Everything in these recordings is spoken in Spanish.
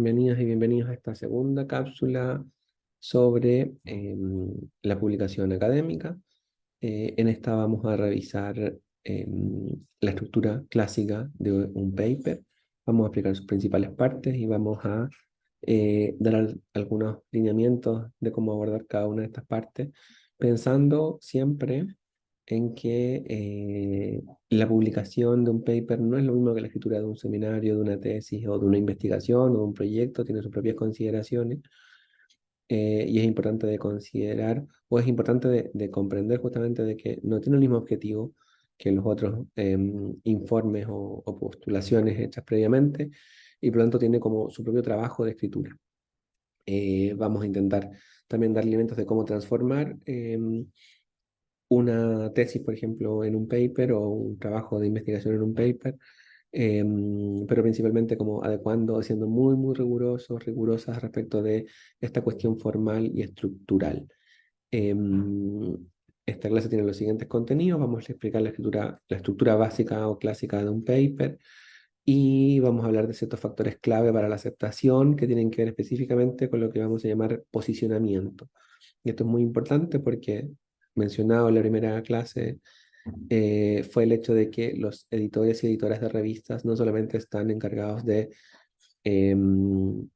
Bienvenidas y bienvenidos a esta segunda cápsula sobre la publicación académica. En esta vamos a revisar la estructura clásica de un paper. Vamos a explicar sus principales partes y vamos a dar algunos lineamientos de cómo abordar cada una de estas partes, pensando siempre en que la publicación de un paper no es lo mismo que la escritura de un seminario, de una tesis o de una investigación o de un proyecto, tiene sus propias consideraciones, y es importante de considerar o es importante de comprender justamente de que no tiene el mismo objetivo que los otros informes o postulaciones hechas previamente, y por lo tanto tiene como su propio trabajo de escritura. Vamos a intentar también dar elementos de cómo transformar una tesis, por ejemplo, en un paper o un trabajo de investigación en un paper, pero principalmente como adecuando, siendo muy, muy rigurosos, rigurosas respecto de esta cuestión formal y estructural. Em, Esta clase tiene los siguientes contenidos. Vamos a explicar la estructura básica o clásica de un paper, y vamos a hablar de ciertos factores clave para la aceptación que tienen que ver específicamente con lo que vamos a llamar posicionamiento. Y esto es muy importante porque, mencionado en la primera clase, fue el hecho de que los editores y editoras de revistas no solamente están encargados em,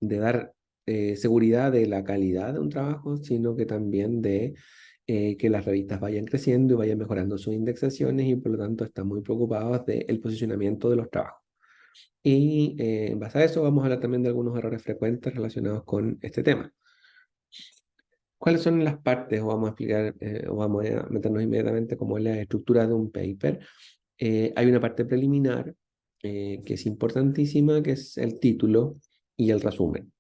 de dar seguridad de la calidad de un trabajo, sino que también de que las revistas vayan creciendo y vayan mejorando sus indexaciones, y por lo tanto están muy preocupados del posicionamiento de los trabajos. Y en base a eso vamos a hablar también de algunos errores frecuentes relacionados con este tema. ¿Cuáles son las partes? O vamos a explicar, o vamos a meternos inmediatamente como en la estructura de un paper. Hay una parte preliminar que es importantísima, que es el título y el resumen.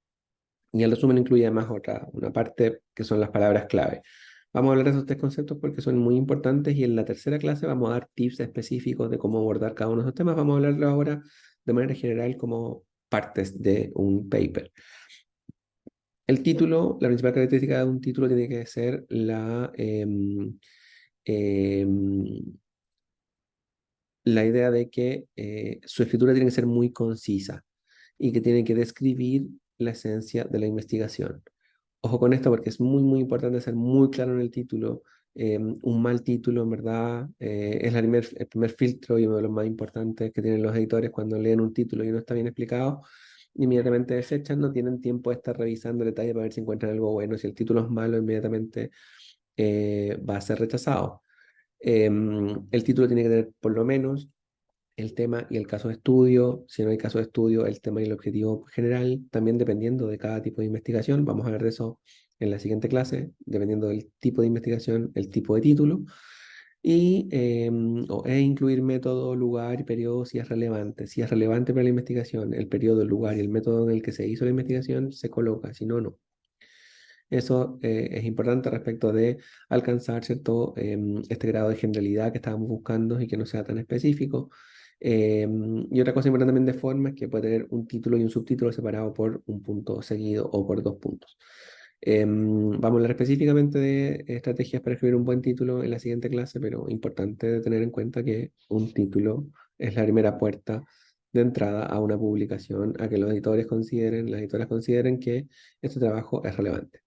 Y el resumen incluye además una parte que son las palabras clave. Vamos a hablar de esos tres conceptos porque son muy importantes, y en la tercera clase vamos a dar tips específicos de cómo abordar cada uno de esos temas. Vamos a hablarlo ahora de manera general como partes de un paper. El título, la principal característica de un título tiene que ser em, la idea de que su escritura tiene que ser muy concisa y que tiene que describir la esencia de la investigación. Ojo con esto porque es muy, muy importante ser muy claro en el título. Un mal título, en verdad, es el primer filtro y uno de los más importantes que tienen los editores cuando leen un título y no está bien explicado. Inmediatamente desechan, no tienen tiempo de estar revisando el detalle para ver si encuentran algo bueno. Si el título es malo, inmediatamente va a ser rechazado. El título tiene que tener por lo menos el tema y el caso de estudio. Si no hay caso de estudio, el tema y el objetivo general, también dependiendo de cada tipo de investigación. Vamos a ver de eso en la siguiente clase, dependiendo del tipo de investigación, el tipo de título. Y incluir método, lugar y periodo si es relevante. Si es relevante para la investigación, el periodo, el lugar y el método en el que se hizo la investigación se coloca, si no, no. Eso es importante respecto de alcanzar, ¿cierto? Este grado de generalidad que estábamos buscando y que no sea tan específico. Y otra cosa importante también de forma es que puede tener un título y un subtítulo separado por un punto seguido o por dos puntos. Vamos a hablar específicamente de estrategias para escribir un buen título en la siguiente clase, pero importante tener en cuenta que un título es la primera puerta de entrada a una publicación, a que los editores consideren, las editoras consideren que este trabajo es relevante.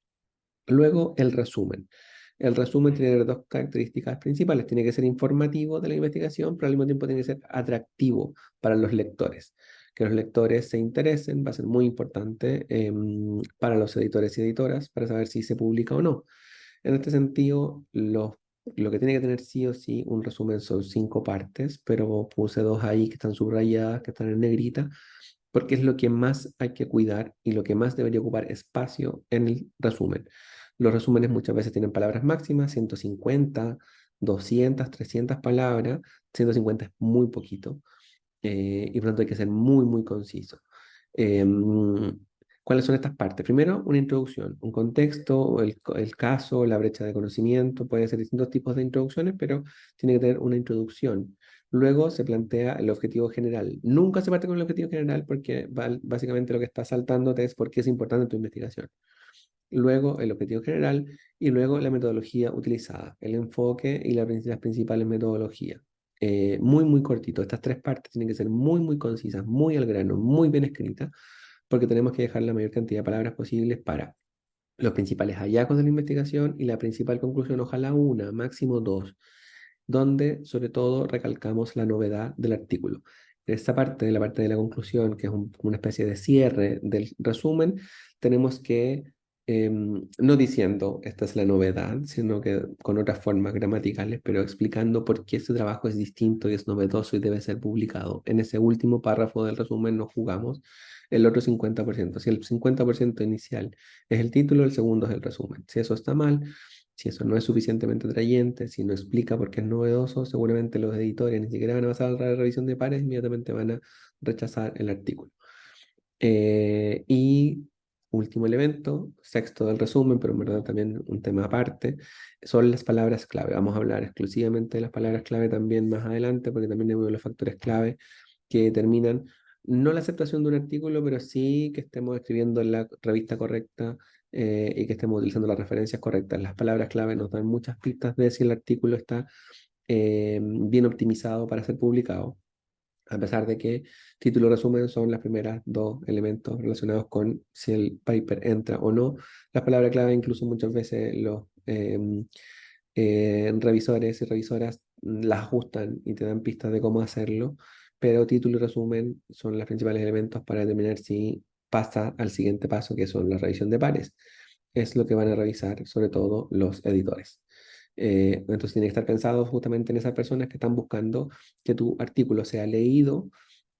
Luego, el resumen. El resumen tiene dos características principales. Tiene que ser informativo de la investigación, pero al mismo tiempo tiene que ser atractivo para los lectores. Que los lectores se interesen va a ser muy importante para los editores y editoras para saber si se publica o no. En este sentido, lo que tiene que tener sí o sí un resumen son 5 partes, pero puse 2 ahí que están subrayadas, que están en negrita, porque es lo que más hay que cuidar y lo que más debería ocupar espacio en el resumen. Los resúmenes muchas veces tienen palabras máximas, 150, 200, 300 palabras. 150 es muy poquito, y por lo tanto hay que ser muy, muy conciso. ¿Cuáles son estas partes? Primero, una introducción, un contexto, el caso, la brecha de conocimiento. Puede ser distintos tipos de introducciones, pero tiene que tener una introducción. Luego se plantea el objetivo general. Nunca se parte con el objetivo general porque básicamente lo que está saltándote es por qué es importante tu investigación. Luego el objetivo general, y luego la metodología utilizada, el enfoque y las principales metodologías. muy, muy cortito. Estas tres partes tienen que ser muy, muy concisas, muy al grano, muy bien escritas, porque tenemos que dejar la mayor cantidad de palabras posibles para los principales hallazgos de la investigación y la principal conclusión, ojalá una, máximo dos, donde sobre todo recalcamos la novedad del artículo. Esta parte, la parte de la conclusión, que es una especie de cierre del resumen, tenemos que, no diciendo esta es la novedad, sino que con otras formas gramaticales, pero explicando por qué este trabajo es distinto y es novedoso y debe ser publicado. En ese último párrafo del resumen nos jugamos el otro 50%. Si el 50% inicial es el título, el segundo es el resumen. Si eso está mal, si eso no es suficientemente atrayente, si no explica por qué es novedoso, seguramente los editores ni siquiera van a pasar a la revisión de pares, inmediatamente van a rechazar el artículo. Y último elemento, sexto del resumen, pero en verdad también un tema aparte, son las palabras clave. Vamos a hablar exclusivamente de las palabras clave también más adelante, porque también es uno de los factores clave que determinan no la aceptación de un artículo, pero sí que estemos escribiendo en la revista correcta y que estemos utilizando las referencias correctas. Las palabras clave nos dan muchas pistas de si el artículo está bien optimizado para ser publicado, a pesar de que título y resumen son las primeras dos elementos relacionados con si el paper entra o no. Las palabras clave incluso muchas veces los revisores y revisoras las ajustan y te dan pistas de cómo hacerlo, pero título y resumen son los principales elementos para determinar si pasa al siguiente paso, que son la revisión de pares. Es lo que van a revisar sobre todo los editores. Entonces tiene que estar pensado justamente en esas personas que están buscando que tu artículo sea leído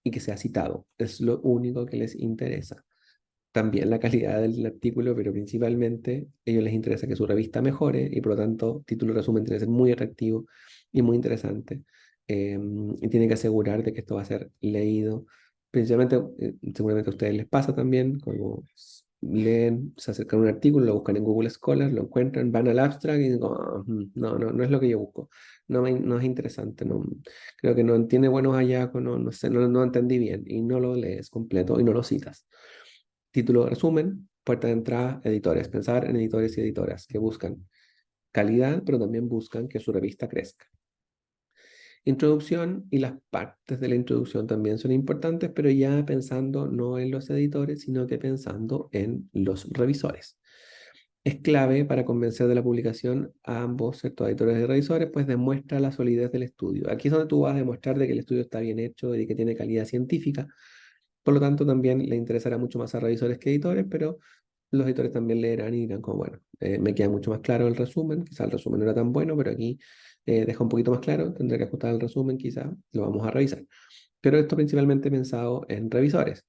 y que sea citado. Es lo único que les interesa. También la calidad del artículo, pero principalmente a ellos les interesa que su revista mejore y por lo tanto título y resumen tiene que ser muy atractivo y muy interesante. Y tiene que asegurar de que esto va a ser leído. Principalmente, seguramente a ustedes les pasa también, como leen, se acercan a un artículo, lo buscan en Google Scholar, lo encuentran, van al abstract y dicen, "Ah, no, no, no es lo que yo busco, no es interesante, no, creo que no tiene buenos hallazgos, no sé, no entendí bien", y no lo lees completo y no lo citas. Título de resumen, puerta de entrada, editores. Pensar en editores y editoras que buscan calidad, pero también buscan que su revista crezca. Introducción y las partes de la introducción también son importantes, pero ya pensando no en los editores, sino que pensando en los revisores. Es clave para convencer de la publicación a ambos, ¿cierto? Editores y revisores, pues demuestra la solidez del estudio. Aquí es donde tú vas a demostrar de que el estudio está bien hecho y que tiene calidad científica. Por lo tanto, también le interesará mucho más a revisores que editores, pero los editores también leerán y dirán como, bueno, me queda mucho más claro el resumen, quizá el resumen no era tan bueno, pero aquí deja un poquito más claro, tendré que ajustar el resumen, quizá lo vamos a revisar. Pero esto principalmente pensado en revisores.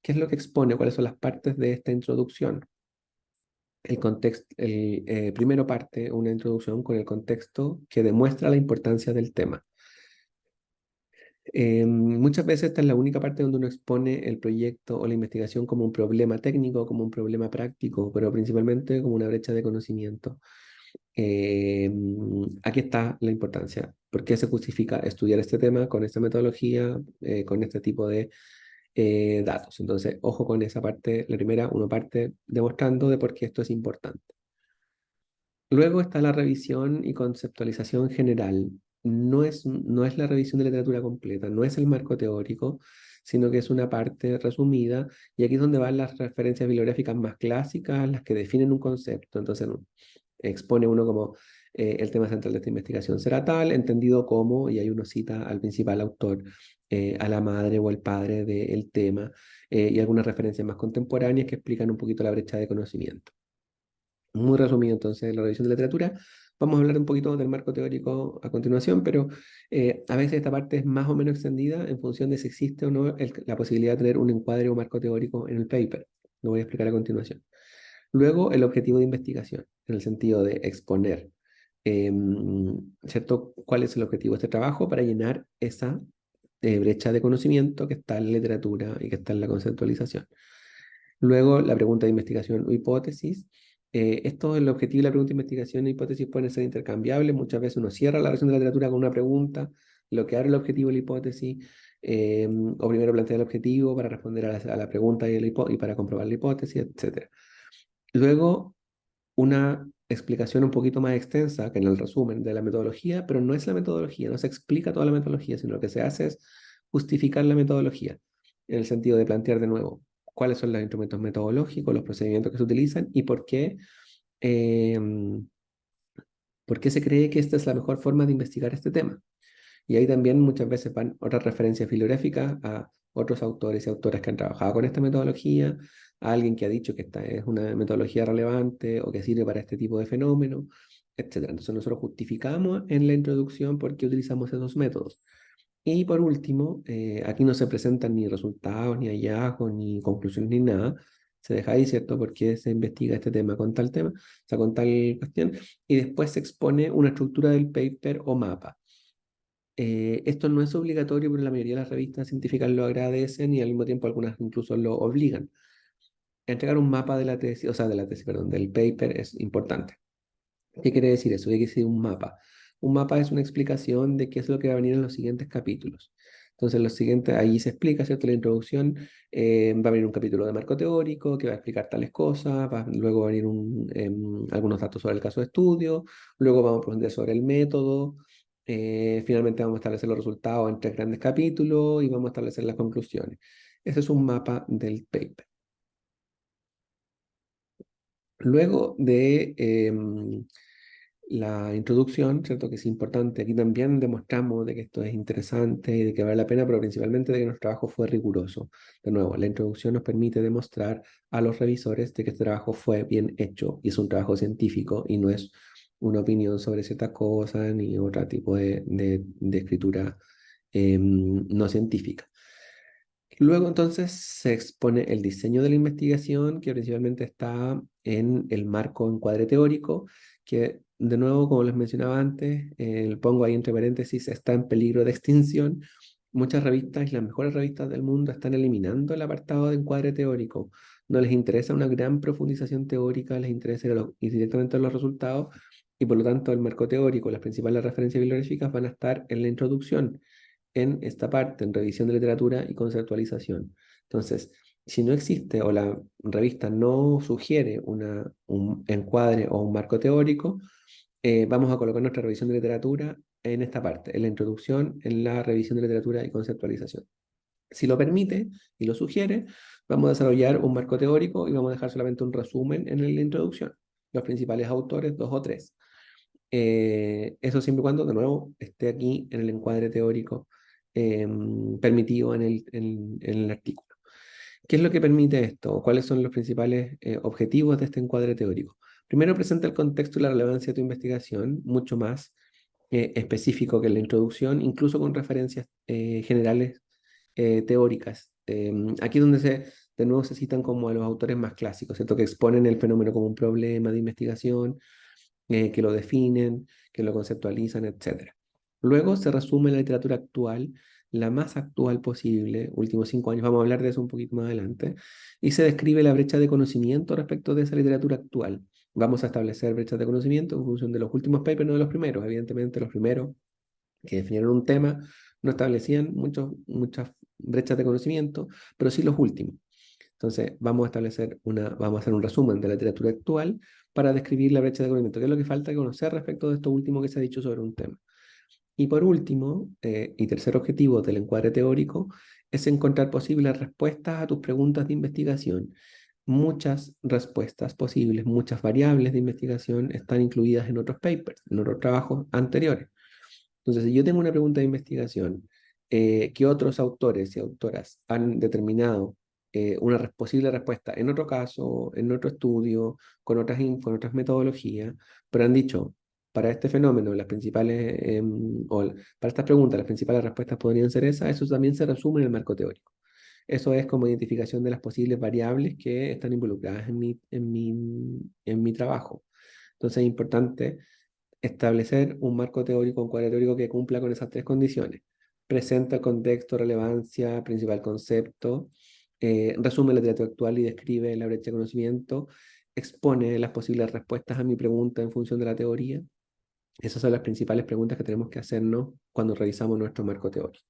¿Qué es lo que expone? ¿Cuáles son las partes de esta introducción? El contexto, primero parte una introducción con el contexto que demuestra la importancia del tema. Muchas veces esta es la única parte donde uno expone el proyecto o la investigación como un problema técnico, como un problema práctico, pero principalmente como una brecha de conocimiento. Aquí está la importancia. ¿Por qué se justifica estudiar este tema con esta metodología, con este tipo de datos? Entonces, ojo con esa parte. La primera, uno parte demostrando de por qué esto es importante. Luego está la revisión y conceptualización general. No es la revisión de literatura completa, no es el marco teórico, sino que es una parte resumida, y aquí es donde van las referencias bibliográficas más clásicas, las que definen un concepto. Entonces, expone uno como el tema central de esta investigación será tal, entendido como, y ahí uno cita al principal autor, a la madre o al padre del tema, y algunas referencias más contemporáneas que explican un poquito la brecha de conocimiento. Muy resumido entonces la revisión de literatura. Vamos a hablar un poquito del marco teórico a continuación, pero a veces esta parte es más o menos extendida en función de si existe o no la posibilidad de tener un encuadre o marco teórico en el paper. Lo voy a explicar a continuación. Luego, el objetivo de investigación, en el sentido de exponer, ¿cierto? ¿Cuál es el objetivo de este trabajo para llenar esa brecha de conocimiento que está en la literatura y que está en la conceptualización? Luego, la pregunta de investigación o hipótesis. Esto, el objetivo de la pregunta de investigación e hipótesis pueden ser intercambiables. Muchas veces uno cierra la relación de la literatura con una pregunta, lo que abre el objetivo y la hipótesis, o primero plantea el objetivo para responder a la pregunta y para comprobar la hipótesis, etc. Luego, una explicación un poquito más extensa que en el resumen de la metodología, pero no es la metodología, no se explica toda la metodología, sino lo que se hace es justificar la metodología, en el sentido de plantear de nuevo cuáles son los instrumentos metodológicos, los procedimientos que se utilizan y eh, por qué se cree que esta es la mejor forma de investigar este tema. Y ahí también muchas veces van otras referencias bibliográficas a otros autores y autoras que han trabajado con esta metodología, a alguien que ha dicho que esta es una metodología relevante o que sirve para este tipo de fenómenos, etcétera. Entonces nosotros justificamos en la introducción por qué utilizamos esos métodos. Y por último, aquí no se presentan ni resultados, ni hallazgos, ni conclusiones, ni nada. Se deja ahí, ¿cierto? Porque se investiga este tema con tal tema, o sea, con tal cuestión, y después se expone una estructura del paper o mapa. Esto no es obligatorio, pero la mayoría de las revistas científicas lo agradecen y al mismo tiempo algunas incluso lo obligan. Entregar un mapa de la tesis, o sea, de la tesis, perdón, del paper es importante. ¿Qué quiere decir eso? ¿Qué quiere decir un mapa? Un mapa es una explicación de qué es lo que va a venir en los siguientes capítulos. Entonces, los siguientes, ahí se explica, ¿cierto? La introducción, va a venir un capítulo de marco teórico que va a explicar tales cosas, luego va a venir algunos datos sobre el caso de estudio, luego vamos a aprender sobre el método, finalmente vamos a establecer los resultados en tres grandes capítulos y vamos a establecer las conclusiones. Ese es un mapa del paper. Luego de la introducción, ¿cierto? Que es importante. Aquí también demostramos de que esto es interesante y de que vale la pena, pero principalmente de que nuestro trabajo fue riguroso. De nuevo, la introducción nos permite demostrar a los revisores de que este trabajo fue bien hecho y es un trabajo científico y no es una opinión sobre ciertas cosas ni otro tipo de escritura no científica. Luego entonces se expone el diseño de la investigación, que principalmente está en el marco encuadre teórico, que de nuevo, como les mencionaba antes, pongo ahí entre paréntesis, está en peligro de extinción. Muchas revistas, las mejores revistas del mundo, están eliminando el apartado de encuadre teórico. No les interesa una gran profundización teórica, les interesa ir directamente a los resultados y por lo tanto el marco teórico, las principales referencias bibliográficas van a estar en la introducción en esta parte, en revisión de literatura y conceptualización. Entonces, si no existe o la revista no sugiere un encuadre o un marco teórico, vamos a colocar nuestra revisión de literatura en esta parte, en la introducción, en la revisión de literatura y conceptualización. Si lo permite y lo sugiere, vamos a desarrollar un marco teórico y vamos a dejar solamente un resumen en la introducción, los principales autores, dos o tres. Eso siempre y cuando, de nuevo, esté aquí en el encuadre teórico permitido en el artículo. ¿Qué es lo que permite esto? ¿Cuáles son los principales objetivos de este encuadre teórico? Primero, presenta el contexto y la relevancia de tu investigación, mucho más específico que en la introducción, incluso con referencias generales teóricas. Aquí es donde de nuevo se citan como a los autores más clásicos, ¿cierto? Que exponen el fenómeno como un problema de investigación, que lo definen, que lo conceptualizan, etcétera. Luego se resume la literatura actual, la más actual posible, últimos 5 años, vamos a hablar de eso un poquito más adelante, y se describe la brecha de conocimiento respecto de esa literatura actual. Vamos a establecer brechas de conocimiento en función de los últimos papers, no de los primeros. Evidentemente, los primeros que definieron un tema no establecían muchas brechas de conocimiento, pero sí los últimos. Entonces, vamos a hacer un resumen de la literatura actual para describir la brecha de conocimiento, qué es lo que falta conocer respecto de esto último que se ha dicho sobre un tema. Y por último, y tercer objetivo del encuadre teórico, es encontrar posibles respuestas a tus preguntas de investigación. Muchas respuestas posibles, muchas variables de investigación están incluidas en otros papers, en otros trabajos anteriores. Entonces, si yo tengo una pregunta de investigación que otros autores y autoras han determinado una posible respuesta en otro caso, en otro estudio, con otras metodologías, pero han dicho, para este fenómeno, para estas preguntas, las principales respuestas podrían ser esas, eso también se resume en el marco teórico. Eso es como identificación de las posibles variables que están involucradas en mi trabajo. Entonces es importante establecer un marco teórico, un cuadro teórico que cumpla con esas tres condiciones. Presenta el contexto, relevancia, principal concepto, resume la literatura actual y describe la brecha de conocimiento, expone las posibles respuestas a mi pregunta en función de la teoría. Esas son las principales preguntas que tenemos que hacernos cuando revisamos nuestro marco teórico.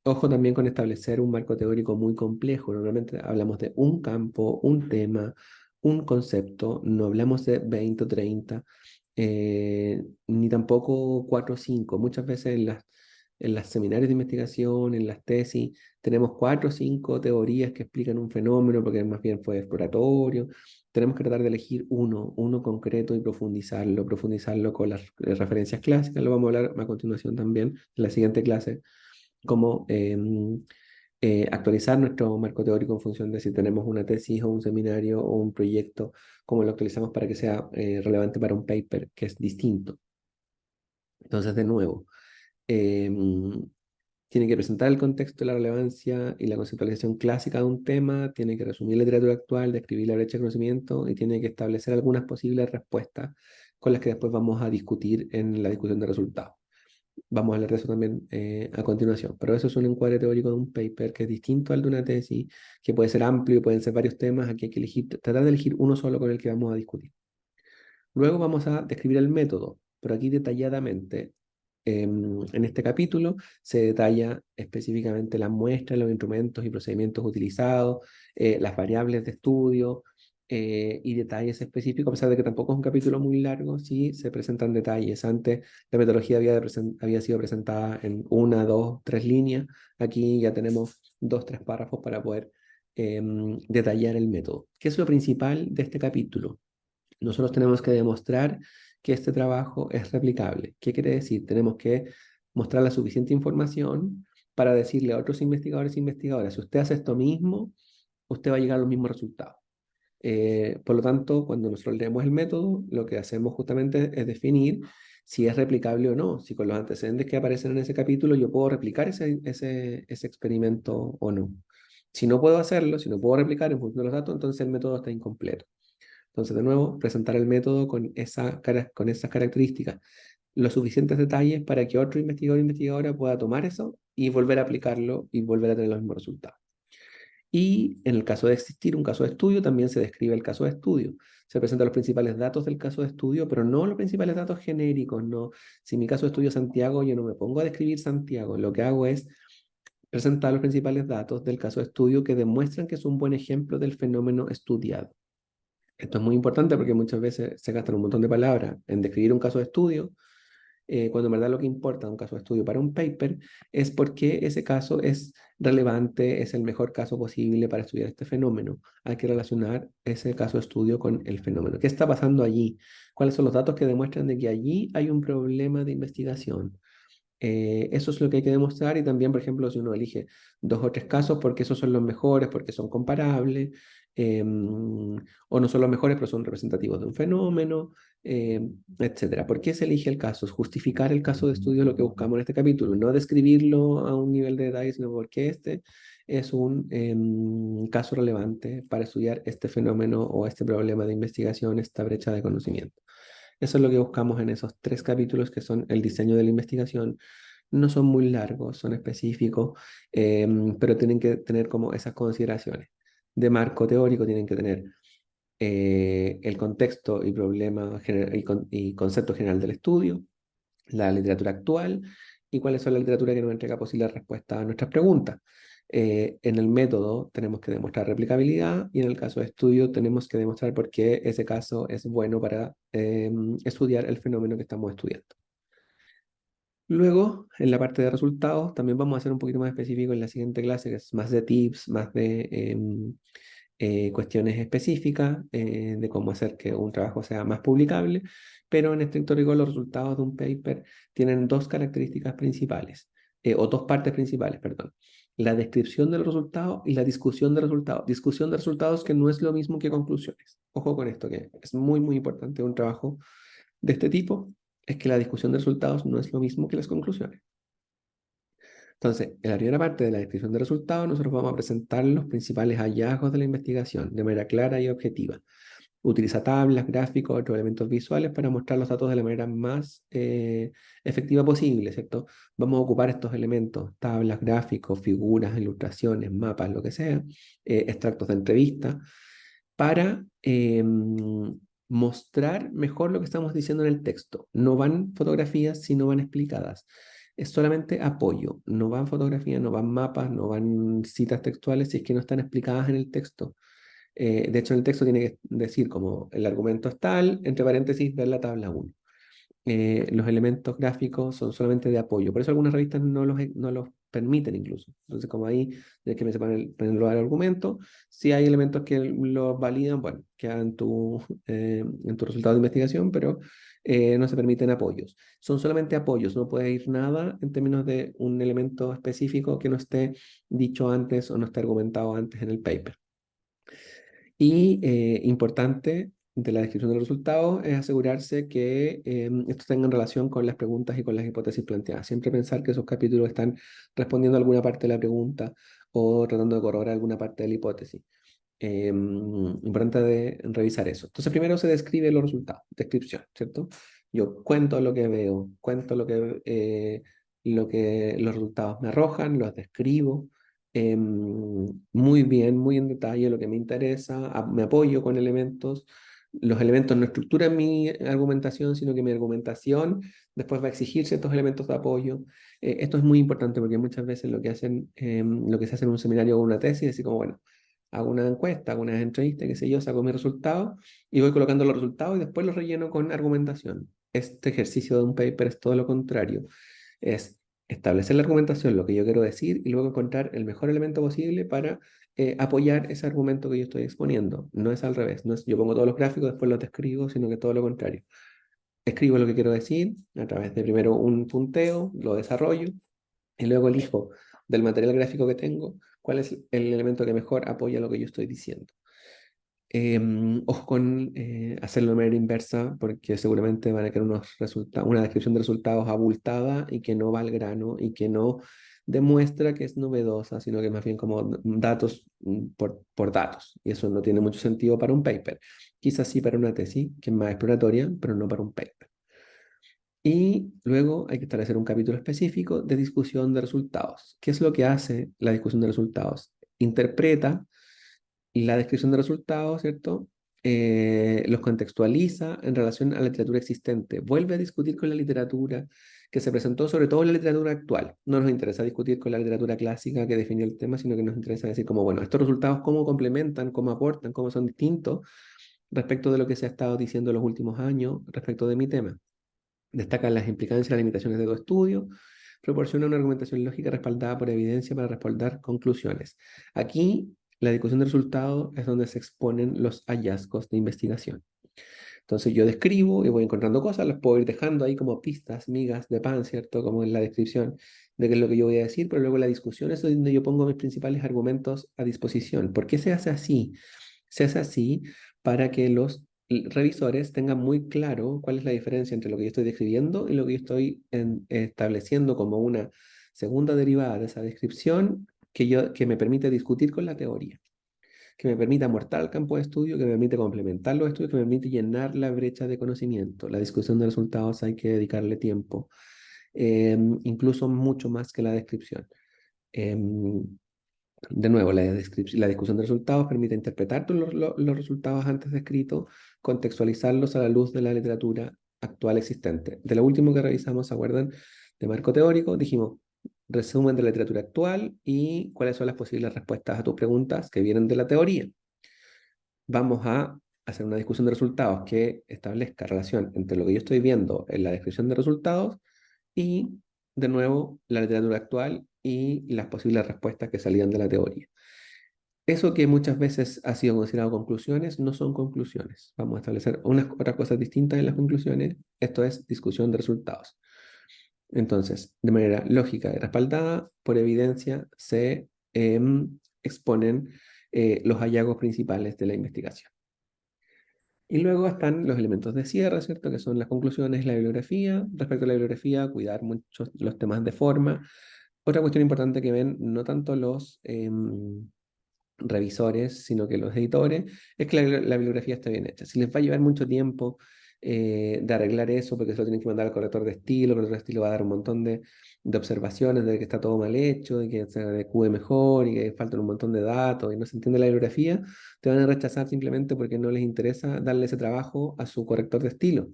Ojo también con establecer un marco teórico muy complejo. Normalmente hablamos de un campo, un tema, un concepto, no hablamos de 20 o 30, ni tampoco 4 o 5. Muchas veces en las seminarios de investigación, en las tesis, tenemos 4 o 5 teorías que explican un fenómeno porque más bien fue exploratorio. Tenemos que tratar de elegir uno concreto y profundizarlo con las referencias clásicas. Lo vamos a hablar a continuación también en la siguiente clase, cómo actualizar nuestro marco teórico en función de si tenemos una tesis o un seminario o un proyecto, cómo lo actualizamos para que sea relevante para un paper que es distinto. Entonces, de nuevo, tiene que presentar el contexto, la relevancia y la conceptualización clásica de un tema, tiene que resumir la literatura actual, describir la brecha de conocimiento y tiene que establecer algunas posibles respuestas con las que después vamos a discutir en la discusión de resultados. Vamos a hablar de eso también a continuación, pero eso es un encuadre teórico de un paper que es distinto al de una tesis, que puede ser amplio y pueden ser varios temas. Aquí hay que elegir, tratar de elegir uno solo con el que vamos a discutir. Luego vamos a describir el método, pero aquí detalladamente. En este capítulo se detalla específicamente las muestras, los instrumentos y procedimientos utilizados, las variables de estudio y detalles específicos, a pesar de que tampoco es un capítulo muy largo, sí se presentan detalles. Antes la metodología había sido presentada en una, dos, tres líneas. Aquí ya tenemos dos, tres párrafos para poder detallar el método. ¿Qué es lo principal de este capítulo? Nosotros tenemos que demostrar que este trabajo es replicable. ¿Qué quiere decir? Tenemos que mostrar la suficiente información para decirle a otros investigadores e investigadoras, si usted hace esto mismo, usted va a llegar a los mismos resultados. Por lo tanto, cuando nosotros leemos el método, lo que hacemos justamente es definir si es replicable o no, si con los antecedentes que aparecen en ese capítulo yo puedo replicar ese experimento o no. Si no puedo hacerlo, si no puedo replicar en función de los datos, entonces el método está incompleto. Entonces, de nuevo, presentar el método con esas características, los suficientes detalles para que otro investigador o investigadora pueda tomar eso y volver a aplicarlo y volver a tener los mismos resultados. Y en el caso de existir un caso de estudio, también se describe el caso de estudio. Se presentan los principales datos del caso de estudio, pero no los principales datos genéricos, no. Si mi caso de estudio es Santiago, yo no me pongo a describir Santiago. Lo que hago es presentar los principales datos del caso de estudio que demuestran que es un buen ejemplo del fenómeno estudiado. Esto es muy importante porque muchas veces se gastan un montón de palabras en describir un caso de estudio, cuando en verdad lo que importa un caso de estudio para un paper es porque ese caso es relevante, es el mejor caso posible para estudiar este fenómeno. Hay que relacionar ese caso de estudio con el fenómeno. ¿Qué está pasando allí? ¿Cuáles son los datos que demuestran de que allí hay un problema de investigación? Eso es lo que hay que demostrar y también, por ejemplo, si uno elige dos o tres casos porque esos son los mejores, porque son comparables, o no son los mejores, pero son representativos de un fenómeno, etcétera. ¿Por qué se elige el caso? Es justificar el caso de estudio, lo que buscamos en este capítulo, no describirlo a un nivel de detalle, sino porque este es un caso relevante para estudiar este fenómeno o este problema de investigación, esta brecha de conocimiento. Eso es lo que buscamos en esos tres capítulos que son el diseño de la investigación. No son muy largos, son específicos, pero tienen que tener como esas consideraciones. De marco teórico tienen que tener el contexto y problema y concepto general del estudio, la literatura actual y cuáles son la literatura que nos entrega posibles respuestas a nuestras preguntas. En el método tenemos que demostrar replicabilidad y en el caso de estudio tenemos que demostrar por qué ese caso es bueno para estudiar el fenómeno que estamos estudiando. Luego, en la parte de resultados, también vamos a hacer un poquito más específico en la siguiente clase, que es más de tips, más de cuestiones específicas de cómo hacer que un trabajo sea más publicable, pero en estricto rigor los resultados de un paper tienen dos características principales, o dos partes principales, perdón. La descripción de los resultados y la discusión de resultados. Discusión de resultados que no es lo mismo que conclusiones. Ojo con esto, que es muy, muy importante un trabajo de este tipo, es que la discusión de resultados no es lo mismo que las conclusiones. Entonces, en la primera parte de la descripción de resultados, nosotros vamos a presentar los principales hallazgos de la investigación de manera clara y objetiva. Utiliza tablas, gráficos, otros elementos visuales para mostrar los datos de la manera más efectiva posible, ¿cierto? Vamos a ocupar estos elementos, tablas, gráficos, figuras, ilustraciones, mapas, lo que sea, extractos de entrevista, para mostrar mejor lo que estamos diciendo en el texto. No van fotografías, sino van explicadas. Es solamente apoyo, no van fotografías, no van mapas, no van citas textuales si es que no están explicadas en el texto. De hecho, en el texto tiene que decir como el argumento es tal, entre paréntesis, ver la tabla 1. Los elementos gráficos son solamente de apoyo. Por eso algunas revistas no los permiten incluso. Entonces, como ahí tienes que ponerlo al argumento. Si hay elementos que los validan, bueno, queda en tu resultado de investigación, pero no se permiten apoyos. Son solamente apoyos, no puede ir nada en términos de un elemento específico que no esté dicho antes o no esté argumentado antes en el paper. Y importante de la descripción de los resultados es asegurarse que estos tengan relación con las preguntas y con las hipótesis planteadas. Siempre pensar que esos capítulos están respondiendo a alguna parte de la pregunta o tratando de corroborar alguna parte de la hipótesis. Importante de revisar eso. Entonces, primero se describe los resultados, descripción, ¿cierto? Yo cuento lo que veo, cuento lo que los resultados me arrojan, los describo muy bien, muy en detalle lo que me interesa, me apoyo con elementos. Los elementos no estructuran mi argumentación, sino que mi argumentación después va a exigir ciertos elementos de apoyo. Esto es muy importante porque muchas veces lo que se hace en un seminario o una tesis es decir, como, bueno, hago una encuesta, hago una entrevista, qué sé yo, saco mis resultados y voy colocando los resultados y después los relleno con argumentación. Este ejercicio de un paper es todo lo contrario. Es establecer la argumentación, lo que yo quiero decir, y luego encontrar el mejor elemento posible para apoyar ese argumento que yo estoy exponiendo. No es al revés, no es yo pongo todos los gráficos, después los describo, sino que todo lo contrario. Escribo lo que quiero decir a través de primero un punteo, lo desarrollo, y luego elijo del material gráfico que tengo cuál es el elemento que mejor apoya lo que yo estoy diciendo. Ojo con hacerlo de manera inversa, porque seguramente van a quedar una descripción de resultados abultada y que no va al grano y que no demuestra que es novedosa, sino que más bien como datos por datos. Y eso no tiene mucho sentido para un paper. Quizás sí para una tesis, que es más exploratoria, pero no para un paper. Y luego hay que establecer un capítulo específico de discusión de resultados. ¿Qué es lo que hace la discusión de resultados? Interpreta la descripción de resultados, ¿cierto? Los contextualiza en relación a la literatura existente. Vuelve a discutir con la literatura que se presentó, sobre todo la literatura actual. No nos interesa discutir con la literatura clásica que definió el tema, sino que nos interesa decir como, bueno, estos resultados cómo complementan, cómo aportan, cómo son distintos respecto de lo que se ha estado diciendo en los últimos años respecto de mi tema. Destacan las implicancias y las limitaciones de tu estudio, proporciona una argumentación lógica respaldada por evidencia para respaldar conclusiones. Aquí, la discusión de resultados es donde se exponen los hallazgos de investigación. Entonces yo describo y voy encontrando cosas, las puedo ir dejando ahí como pistas, migas de pan, ¿cierto? Como en la descripción de qué es lo que yo voy a decir, pero luego la discusión es donde yo pongo mis principales argumentos a disposición. ¿Por qué se hace así? Se hace así para que los revisores tengan muy claro cuál es la diferencia entre lo que yo estoy describiendo y lo que yo estoy estableciendo como una segunda derivada de esa descripción que me permite discutir con la teoría, que me permite amortar el campo de estudio, que me permite complementar los estudios, que me permite llenar la brecha de conocimiento. La discusión de resultados hay que dedicarle tiempo, incluso mucho más que la descripción. Em, de nuevo, la discusión de resultados permite interpretar los resultados antes descritos, contextualizarlos a la luz de la literatura actual existente. De lo último que revisamos, ¿se acuerdan? De marco teórico, dijimos resumen de la literatura actual y cuáles son las posibles respuestas a tus preguntas que vienen de la teoría. Vamos a hacer una discusión de resultados que establezca relación entre lo que yo estoy viendo en la descripción de resultados y, de nuevo, la literatura actual y las posibles respuestas que salían de la teoría. Eso que muchas veces ha sido considerado conclusiones, no son conclusiones. Vamos a establecer unas otras cosas distintas en las conclusiones. Esto es discusión de resultados. Entonces, de manera lógica y respaldada, por evidencia, se exponen los hallazgos principales de la investigación. Y luego están los elementos de cierre, ¿cierto? Que son las conclusiones, la bibliografía. Respecto a la bibliografía, cuidar mucho los temas de forma. Otra cuestión importante que ven no tanto los revisores, sino que los editores, es que la bibliografía está bien hecha. Si les va a llevar mucho tiempo de arreglar eso, porque se lo tienen que mandar al corrector de estilo, el corrector de estilo va a dar un montón de observaciones de que está todo mal hecho, de que se adecue mejor y que faltan un montón de datos y no se entiende la bibliografía, te van a rechazar simplemente porque no les interesa darle ese trabajo a su corrector de estilo.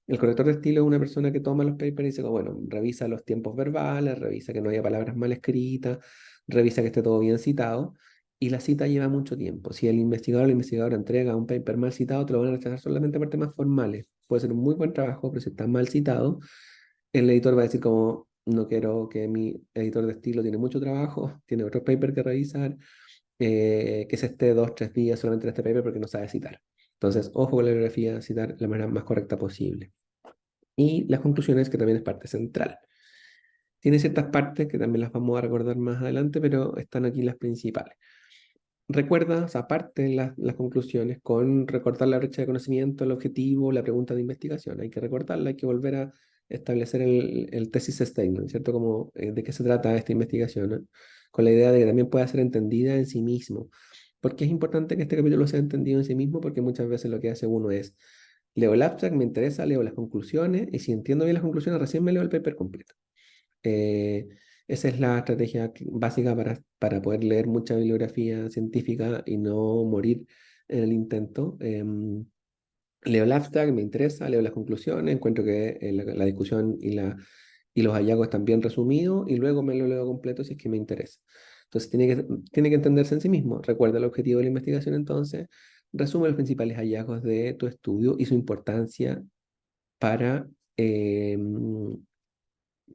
El corrector de estilo es una persona que toma los papers y dice, bueno, revisa los tiempos verbales, revisa que no haya palabras mal escritas, revisa que esté todo bien citado y la cita lleva mucho tiempo. Si el investigador o la investigadora entrega un paper mal citado, te lo van a rechazar solamente por temas formales. Puede ser un muy buen trabajo, pero si está mal citado, el editor va a decir como, no quiero que mi editor de estilo tiene mucho trabajo, tiene otro paper que revisar, que se esté 2, 3 días solamente en este paper porque no sabe citar. Entonces, ojo con la bibliografía, citar de la manera más correcta posible. Y las conclusiones, que también es parte central. Tiene ciertas partes que también las vamos a recordar más adelante, pero están aquí las principales. Recuerdas, aparte las conclusiones, con recortar la brecha de conocimiento, el objetivo, la pregunta de investigación. Hay que recortarla, hay que volver a establecer el thesis statement, ¿cierto? Como de qué se trata esta investigación, ¿no? Con la idea de que también pueda ser entendida en sí mismo. ¿Por qué es importante que este capítulo sea entendido en sí mismo? Porque muchas veces lo que hace uno es, leo el abstract, me interesa, leo las conclusiones, y si entiendo bien las conclusiones, recién me leo el paper completo. Eh, Esa es la estrategia básica para poder leer mucha bibliografía científica y no morir en el intento. Leo el abstract, me interesa, leo las conclusiones, encuentro que la discusión y los hallazgos están bien resumidos y luego me lo leo completo si es que me interesa. Entonces tiene que entenderse en sí mismo. Recuerda el objetivo de la investigación entonces, resume los principales hallazgos de tu estudio y su importancia para,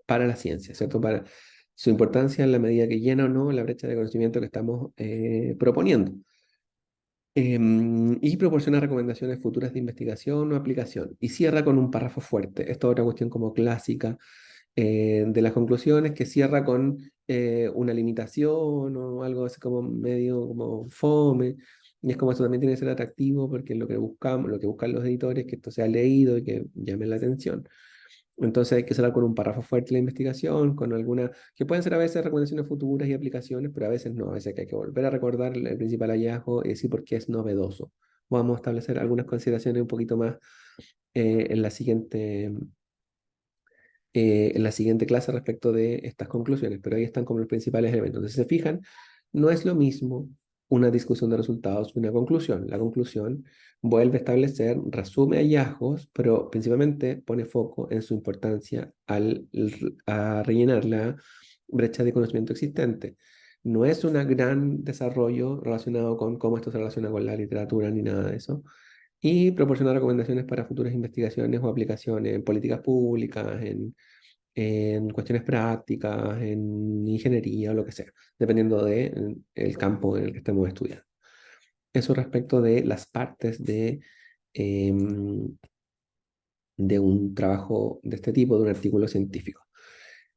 para la ciencia, ¿cierto? Para su importancia en la medida que llena o no la brecha de conocimiento que estamos proponiendo. Y proporciona recomendaciones futuras de investigación o aplicación. Y cierra con un párrafo fuerte. Esto es otra cuestión como clásica de las conclusiones, que cierra con una limitación o algo así como medio como fome. Y es como eso también tiene que ser atractivo porque lo que buscamos, lo que buscan los editores, que esto sea leído y que llame la atención. Entonces hay que cerrar con un párrafo fuerte de la investigación, con alguna, que pueden ser a veces recomendaciones futuras y aplicaciones, pero a veces no, a veces hay que volver a recordar el principal hallazgo y decir por qué es novedoso. Vamos a establecer algunas consideraciones un poquito más eh, en la siguiente, en la siguiente clase respecto de estas conclusiones, pero ahí están como los principales elementos. Entonces, si se fijan, no es lo mismo una discusión de resultados que una conclusión. La conclusión vuelve a establecer, resume hallazgos, pero principalmente pone foco en su importancia a rellenar la brecha de conocimiento existente. No es un gran desarrollo relacionado con cómo esto se relaciona con la literatura ni nada de eso, y proporcionar recomendaciones para futuras investigaciones o aplicaciones en políticas públicas, en cuestiones prácticas, en ingeniería o lo que sea, dependiendo del campo en el que estemos estudiando. Eso respecto de las partes em, de un trabajo de este tipo, de un artículo científico.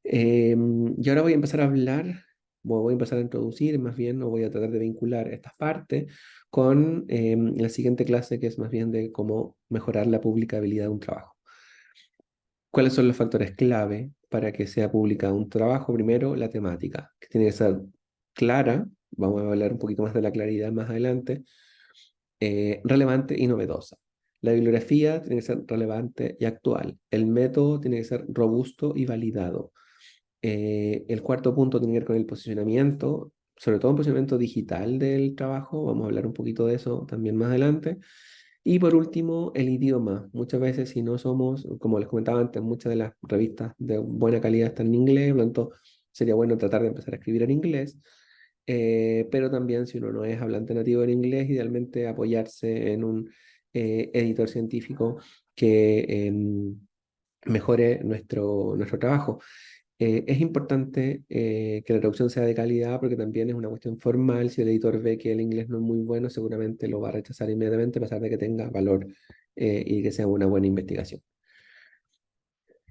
Y ahora voy a empezar a hablar, voy a empezar a introducir más bien, o voy a tratar de vincular estas partes con la siguiente clase, que es más bien de cómo mejorar la publicabilidad de un trabajo. ¿Cuáles son los factores clave para que sea publicado un trabajo? Primero, la temática, que tiene que ser clara, vamos a hablar un poquito más de la claridad más adelante, relevante y novedosa. La bibliografía tiene que ser relevante y actual. El método tiene que ser robusto y validado. El cuarto punto tiene que ver con el posicionamiento, sobre todo un posicionamiento digital del trabajo. Vamos a hablar un poquito de eso también más adelante. Y por último, el idioma. Muchas veces, si no somos, como les comentaba antes, muchas de las revistas de buena calidad están en inglés, por lo tanto, sería bueno tratar de empezar a escribir en inglés. Pero también, si uno no es hablante nativo en inglés, idealmente apoyarse en un editor científico que mejore nuestro trabajo. Es importante que la traducción sea de calidad porque también es una cuestión formal. Si el editor ve que el inglés no es muy bueno, seguramente lo va a rechazar inmediatamente a pesar de que tenga valor y que sea una buena investigación.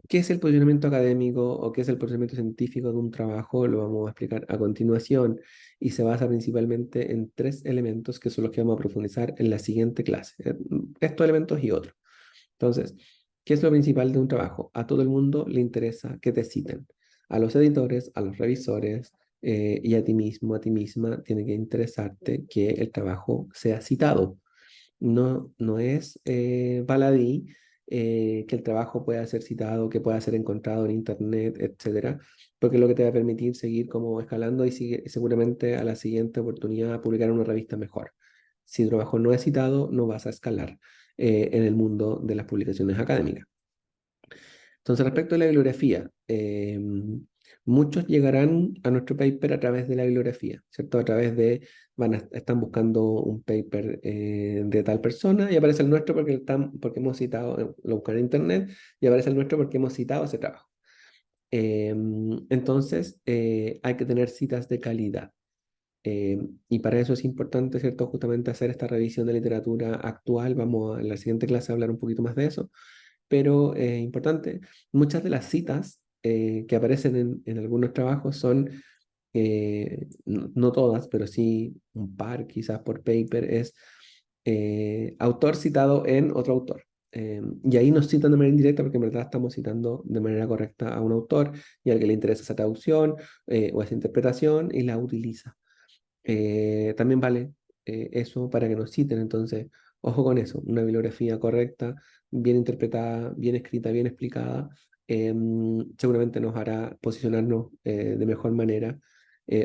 ¿Qué es el posicionamiento académico o qué es el posicionamiento científico de un trabajo? Lo vamos a explicar a continuación y se basa principalmente en 3 elementos que son los que vamos a profundizar en la siguiente clase. Estos elementos y otros. Entonces, ¿qué es lo principal de un trabajo? A todo el mundo le interesa que te citen. A los editores, a los revisores y a ti mismo, a ti misma, tiene que interesarte que el trabajo sea citado. No es baladí que el trabajo pueda ser citado, que pueda ser encontrado en internet, etcétera, porque es lo que te va a permitir seguir como escalando y seguramente a la siguiente oportunidad publicar en una revista mejor. Si tu trabajo no es citado, no vas a escalar en el mundo de las publicaciones académicas. Entonces, respecto a la bibliografía, Muchos llegarán a nuestro paper a través de la bibliografía, ¿cierto? A través de, están buscando un paper de tal persona y aparece el nuestro porque hemos citado, lo buscan en internet y aparece el nuestro porque hemos citado ese trabajo. Entonces, hay que tener citas de calidad. Y para eso es importante, ¿cierto? Justamente hacer esta revisión de literatura actual. Vamos en la siguiente clase a hablar un poquito más de eso. Pero importante, muchas de las citas que aparecen en algunos trabajos son, no todas, pero sí un par quizás por paper, es autor citado en otro autor. Y ahí nos citan de manera indirecta porque en verdad estamos citando de manera correcta a un autor y al que le interesa esa traducción o esa interpretación y la utiliza. También vale eso para que nos citen, entonces, ojo con eso, una bibliografía correcta, bien interpretada, bien escrita, bien explicada, seguramente nos hará posicionarnos de mejor manera,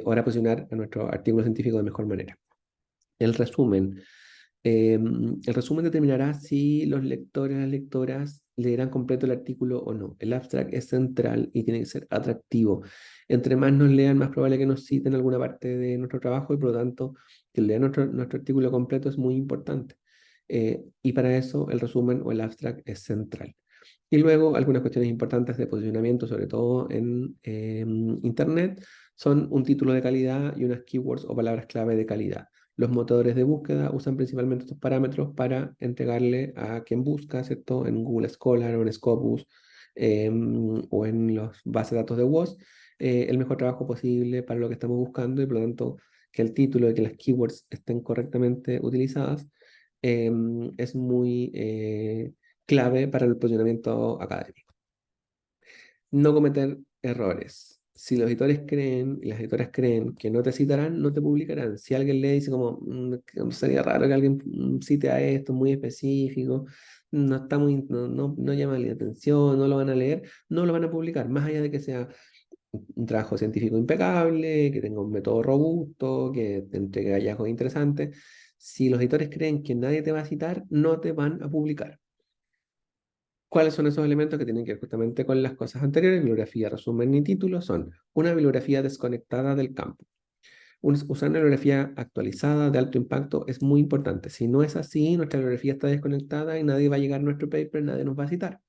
o hará posicionar a nuestro artículo científico de mejor manera. El resumen. El resumen determinará si los lectores y las lectoras leerán completo el artículo o no. El abstract es central y tiene que ser atractivo. Entre más nos lean, más probable que nos citen alguna parte de nuestro trabajo y por lo tanto que lean nuestro artículo completo es muy importante. Y para eso el resumen o el abstract es central. Y luego algunas cuestiones importantes de posicionamiento, sobre todo en Internet, son un título de calidad y unas keywords o palabras clave de calidad. Los motores de búsqueda usan principalmente estos parámetros para entregarle a quien busca, ¿cierto? En Google Scholar o en Scopus o en los bases de datos de WOS, el mejor trabajo posible para lo que estamos buscando y por lo tanto que el título y que las keywords estén correctamente utilizadas es muy clave para el posicionamiento académico. No cometer errores. Si los editores creen y las editoras creen que no te citarán, no te publicarán. Si alguien le dice como, sería raro que alguien cite a esto muy específico, no está muy, no llama la atención, no lo van a leer, no lo van a publicar, más allá de que sea un trabajo científico impecable, que tenga un método robusto, que te entregue hallazgos interesantes. Si los editores creen que nadie te va a citar, no te van a publicar. ¿Cuáles son esos elementos que tienen que ver justamente con las cosas anteriores? Bibliografía, resumen y título son una bibliografía desconectada del campo. Usar una bibliografía actualizada de alto impacto es muy importante. Si no es así, nuestra bibliografía está desconectada y nadie va a llegar a nuestro paper, nadie nos va a citar.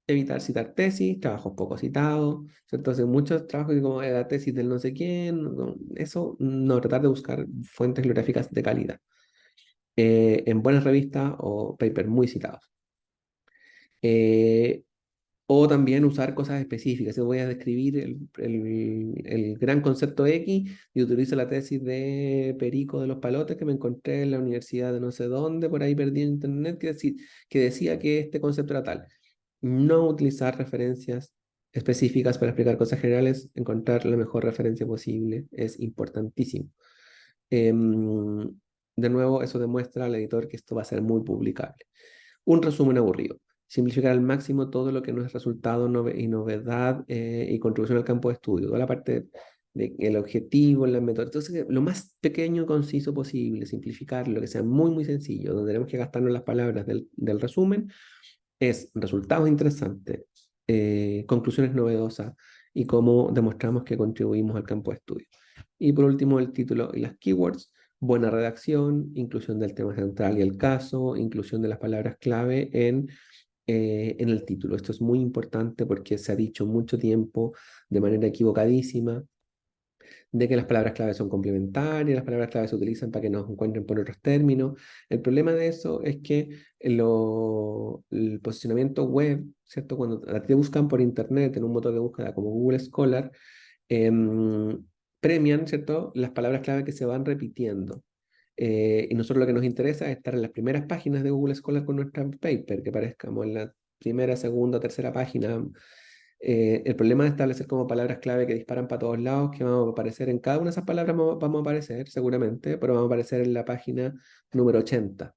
Evitar citar tesis, trabajos poco citados, ¿cierto? Entonces, muchos trabajos como la tesis del no sé quién, eso no, tratar de buscar fuentes bibliográficas de calidad. En buenas revistas o papers muy citados. Eh, O también usar cosas específicas. Si voy a describir el gran concepto X y utilizo la tesis de Perico de los Palotes que me encontré en la universidad de no sé dónde, por ahí perdí en internet, que decía que este concepto era tal. No utilizar referencias específicas para explicar cosas generales, encontrar la mejor referencia posible es importantísimo. Em, de nuevo, eso demuestra al editor que esto va a ser muy publicable. Un resumen aburrido. Simplificar al máximo todo lo que no es resultado y novedad y contribución al campo de estudio. Toda la parte del objetivo, la método. Entonces, lo más pequeño y conciso posible, simplificar lo que sea muy, muy sencillo, donde tenemos que gastarnos las palabras del resumen, es resultados interesantes, conclusiones novedosas y cómo demostramos que contribuimos al campo de estudio. Y por último, el título y las keywords, buena redacción, inclusión del tema central y el caso, inclusión de las palabras clave en el título. Esto es muy importante porque se ha dicho mucho tiempo de manera equivocadísima de que las palabras clave son complementarias, las palabras clave se utilizan para que nos encuentren por otros términos. El problema de eso es que el posicionamiento web, ¿cierto? Cuando a ti te buscan por internet en un motor de búsqueda como Google Scholar, premian, ¿cierto? Las palabras clave que se van repitiendo. Y nosotros lo que nos interesa es estar en las primeras páginas de Google Scholar con nuestra paper, que parezcamos en la primera, segunda, tercera página. El problema de establecer como palabras clave que disparan para todos lados, que vamos a aparecer en cada una de esas palabras, vamos a aparecer seguramente, pero vamos a aparecer en la página número 80.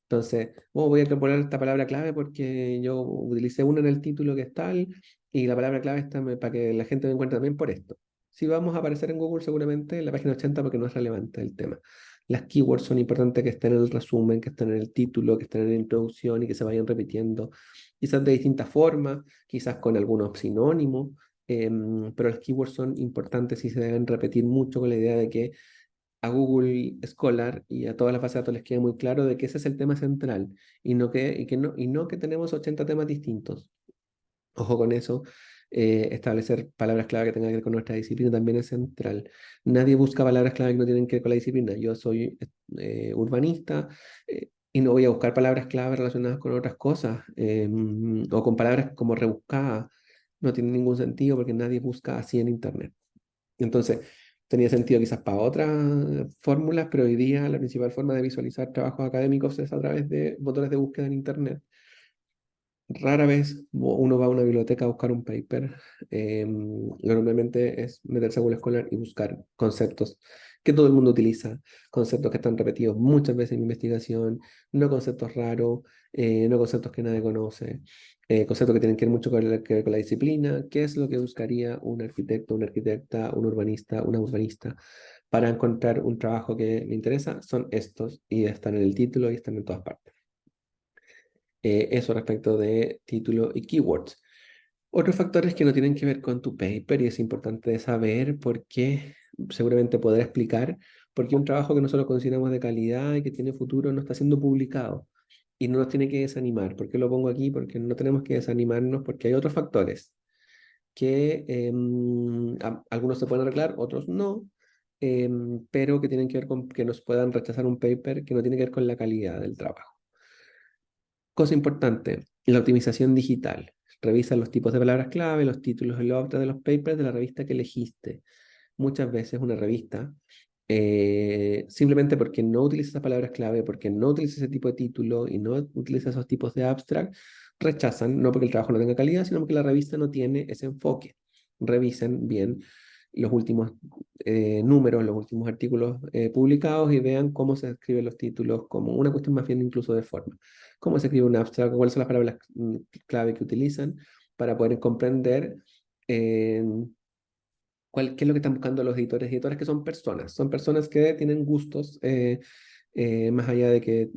Entonces, voy a poner esta palabra clave porque yo utilicé una en el título que es tal, y la palabra clave está para que la gente me encuentre también por esto. Si vamos a aparecer en Google seguramente en la página 80 porque no es relevante el tema. Las keywords son importantes que estén en el resumen, que estén en el título, que estén en la introducción y que se vayan repitiendo, quizás de distintas formas, quizás con algunos sinónimos, pero los keywords son importantes y se deben repetir mucho con la idea de que a Google Scholar y a todas las bases de datos les quede muy claro de que ese es el tema central y no que tenemos 80 temas distintos. Ojo con eso. Establecer palabras clave que tengan que ver con nuestra disciplina también es central. Nadie busca palabras clave que no tienen que ver con la disciplina. Yo soy urbanista y no voy a buscar palabras clave relacionadas con otras cosas o con palabras como rebuscadas. No tiene ningún sentido porque nadie busca así en Internet. Entonces, tenía sentido quizás para otras fórmulas, pero hoy día la principal forma de visualizar trabajos académicos es a través de motores de búsqueda en Internet. Rara vez uno va a una biblioteca a buscar un paper. Lo normalmente es meterse a Google Scholar y buscar conceptos que todo el mundo utiliza, conceptos que están repetidos muchas veces en investigación, no conceptos raros, no conceptos que nadie conoce, conceptos que tienen que ver mucho que ver con la disciplina, qué es lo que buscaría un arquitecto, una arquitecta, un urbanista, una urbanista para encontrar un trabajo que le interesa, son estos y están en el título y están en todas partes. Eso respecto de título y keywords. Otros factores que no tienen que ver con tu paper y es importante de saber porque seguramente podrá explicar por qué un trabajo que nosotros consideramos de calidad y que tiene futuro no está siendo publicado y no nos tiene que desanimar. ¿Por qué lo pongo aquí? Porque no tenemos que desanimarnos porque hay otros factores que algunos se pueden arreglar, otros no, pero que tienen que ver con que nos puedan rechazar un paper que no tiene que ver con la calidad del trabajo. Cosa importante, la optimización digital. Revisa los tipos de palabras clave, los títulos y los autores de los papers de la revista que elegiste. Muchas veces una revista, simplemente porque no utiliza esas palabras clave, porque no utiliza ese tipo de título y no utiliza esos tipos de abstract, rechazan, no porque el trabajo no tenga calidad, sino porque la revista no tiene ese enfoque. Revisen bien los últimos números, los últimos artículos publicados y vean cómo se escriben los títulos, como una cuestión más bien incluso de forma. Cómo se escribe un abstract, cuáles son las palabras clave que utilizan para poder comprender eh, qué es lo que están buscando los editores y editoras, que son personas que tienen gustos, más allá de que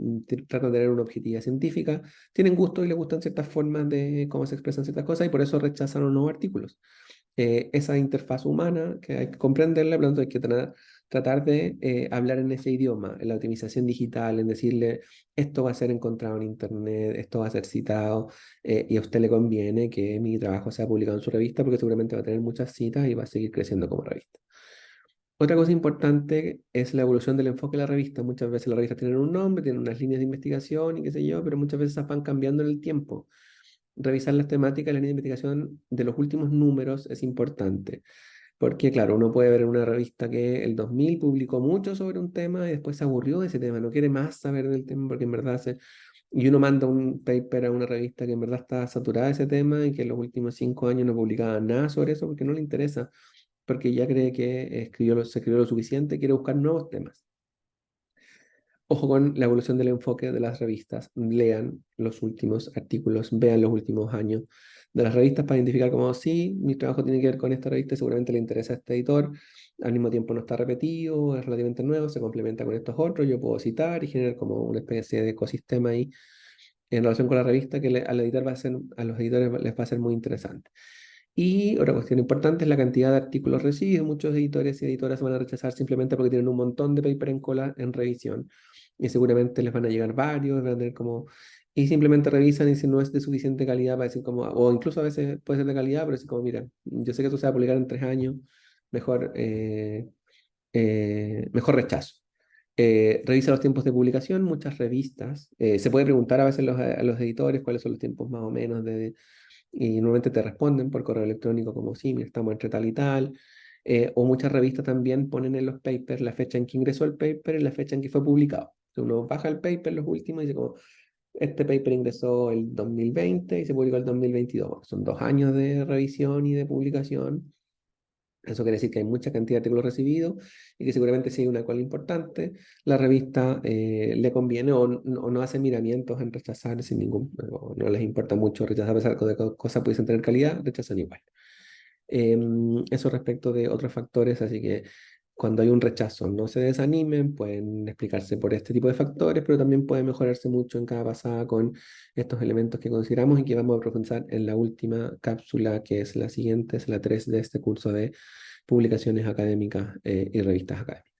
tratan de tener una objetividad científica, tienen gustos y les gustan ciertas formas de cómo se expresan ciertas cosas y por eso rechazan los nuevos artículos. Esa interfaz humana que hay que comprenderla, por lo tanto hay que tratar de hablar en ese idioma, en la optimización digital, en decirle, esto va a ser encontrado en Internet, esto va a ser citado, y a usted le conviene que mi trabajo sea publicado en su revista porque seguramente va a tener muchas citas y va a seguir creciendo como revista. Otra cosa importante es la evolución del enfoque de la revista. Muchas veces las revistas tienen un nombre, tienen unas líneas de investigación y qué sé yo, pero muchas veces esas van cambiando en el tiempo. Revisar las temáticas, la línea de investigación de los últimos números es importante. Porque, claro, uno puede ver en una revista que el 2000 publicó mucho sobre un tema y después se aburrió de ese tema, no quiere más saber del tema porque en verdad se... Y uno manda un paper a una revista que en verdad está saturada de ese tema y que en los últimos 5 años no publicaba nada sobre eso porque no le interesa, porque ya cree que se escribió lo suficiente, quiere buscar nuevos temas. Ojo con la evolución del enfoque de las revistas. Lean los últimos artículos, vean los últimos años de las revistas para identificar como, sí, mi trabajo tiene que ver con esta revista y seguramente le interesa a este editor. Al mismo tiempo no está repetido, es relativamente nuevo, se complementa con estos otros. Yo puedo citar y generar como una especie de ecosistema ahí en relación con la revista que al editor va a ser, a los editores les va a ser muy interesante. Y otra cuestión importante es la cantidad de artículos recibidos. Muchos editores y editoras van a rechazar simplemente porque tienen un montón de paper en cola en revisión. Y seguramente les van a llegar varios, van a tener como... Y simplemente revisan y si no es de suficiente calidad para decir como... O incluso a veces puede ser de calidad, pero es como, mira, yo sé que esto se va a publicar en 3 años, mejor, mejor rechazo. Revisa los tiempos de publicación, muchas revistas. Se puede preguntar a veces a los editores cuáles son los tiempos más o menos y normalmente te responden por correo electrónico como sí, mira, estamos entre tal y tal. O muchas revistas también ponen en los papers la fecha en que ingresó el paper y la fecha en que fue publicado. Uno baja el paper, los últimos, y dice como, este paper ingresó el 2020 y se publicó el 2022. Bueno, son 2 años de revisión y de publicación. Eso quiere decir que hay mucha cantidad de artículos recibidos y que seguramente si hay una cola importante, la revista le conviene o no hace miramientos en rechazar sin ningún, no les importa mucho rechazar a pesar de que cosas pudiesen tener calidad, rechazan igual. Eso respecto de otros factores, así que cuando hay un rechazo, no se desanimen, pueden explicarse por este tipo de factores, pero también puede mejorarse mucho en cada pasada con estos elementos que consideramos y que vamos a profundizar en la última cápsula, que es la siguiente, es la 3 de este curso de publicaciones académicas y revistas académicas.